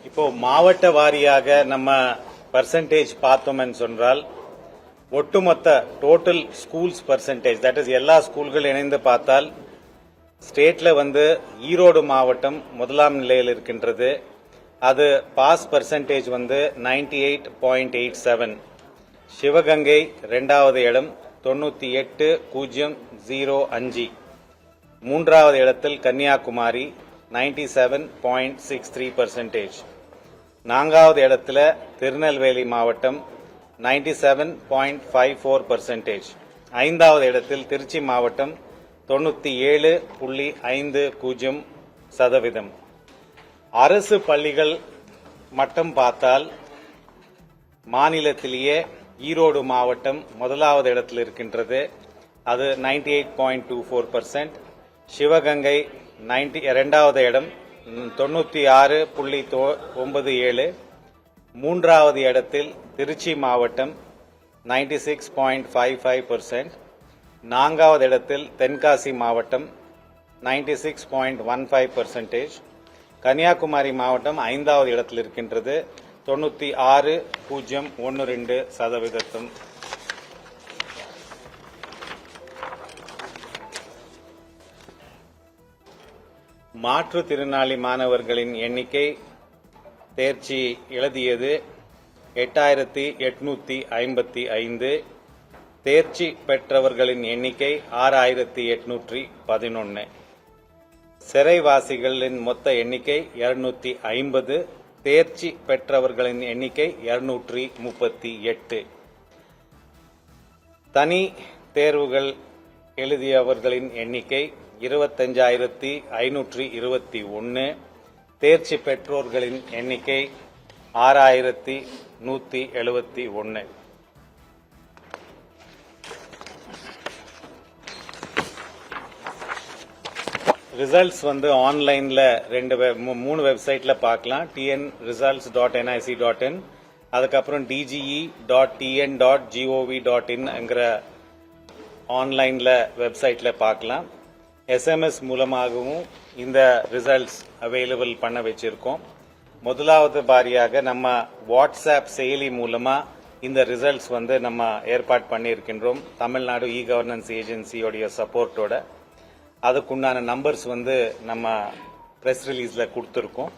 இப்போ மாவட்ட வாரியாக நம்ம பர்சன்டேஜ் பார்த்தோம்னு சொன்னால் ஒட்டுமொத்த total schools percentage that is எல்லா ஸ்கூல்கள் இணைந்து பார்த்தால் ஸ்டேட்ல ஈரோடு மாவட்டம் முதலாம் நிலையில் இருக்கின்றது. அது பாஸ் பர்சன்டேஜ் 98.87. சிவகங்கை இரண்டாவது இடம் 98.005. மூன்றாவது இடத்தில் கன்னியாகுமரி 97.63%. நான்காவது இடத்துல திருநெல்வேலி மாவட்டம் 97.54%. ஐந்தாவது இடத்தில் திருச்சி மாவட்டம் 97.50%. அரசு பள்ளிகள் மட்டும் பார்த்தால் மாநிலத்திலேயே ஈரோடு மாவட்டம் முதலாவது இடத்தில் இருக்கின்றது. அது 98.24%. சிவகங்கை இரண்டாவது இடம் 96.97. மூன்றாவது இடத்தில் திருச்சி மாவட்டம் 96.55%. நான்காவது இடத்தில் தென்காசி மாவட்டம் 96.15%. கன்னியாகுமரி மாவட்டம் ஐந்தாவது இடத்தில் இருக்கின்றது 96.12%. மாற்றுத்திறனாளி மாணவர்களின் எண்ணிக்கை தேர்ச்சி எழுதியது 8855. தேர்ச்சி பெற்றவர்களின் எண்ணிக்கை 6811. சிறைவாசிகளின் மொத்த எண்ணிக்கை 250. தேர்ச்சி பெற்றவர்களின் எண்ணிக்கை 238. தனி தேர்வுகள் எழுதியவர்களின் எண்ணிக்கை 25,521. தேர்ச்சி பெற்றோர்களின் எண்ணிக்கை 6,171. ரிசல்ட்ஸ் ஆன்லைன்ல 3 வெப்சைட்ல பார்க்கலாம். tnresults.nic.in, அதுக்கப்புறம் dge.tn.gov.in ஆன்லைன்ல வெப்சைட்ல பார்க்கலாம். SMS மூலமாகவும் இந்த ரிசல்ட்ஸ் அவைலபிள் பண்ண வச்சிருக்கோம். முதலாவது பாரியாக நம்ம வாட்ஸ்அப் செயலி மூலமா இந்த ரிசல்ட்ஸ் நம்ம ஏற்பாடு பண்ணியிருக்கின்றோம். தமிழ்நாடு இ கவர்னன்ஸ் ஏஜென்சியோடைய சப்போர்ட்டோட அதுக்குண்டான நம்பர்ஸ் நம்ம பிரஸ் ரிலீஸ்ல கொடுத்துருக்கோம்.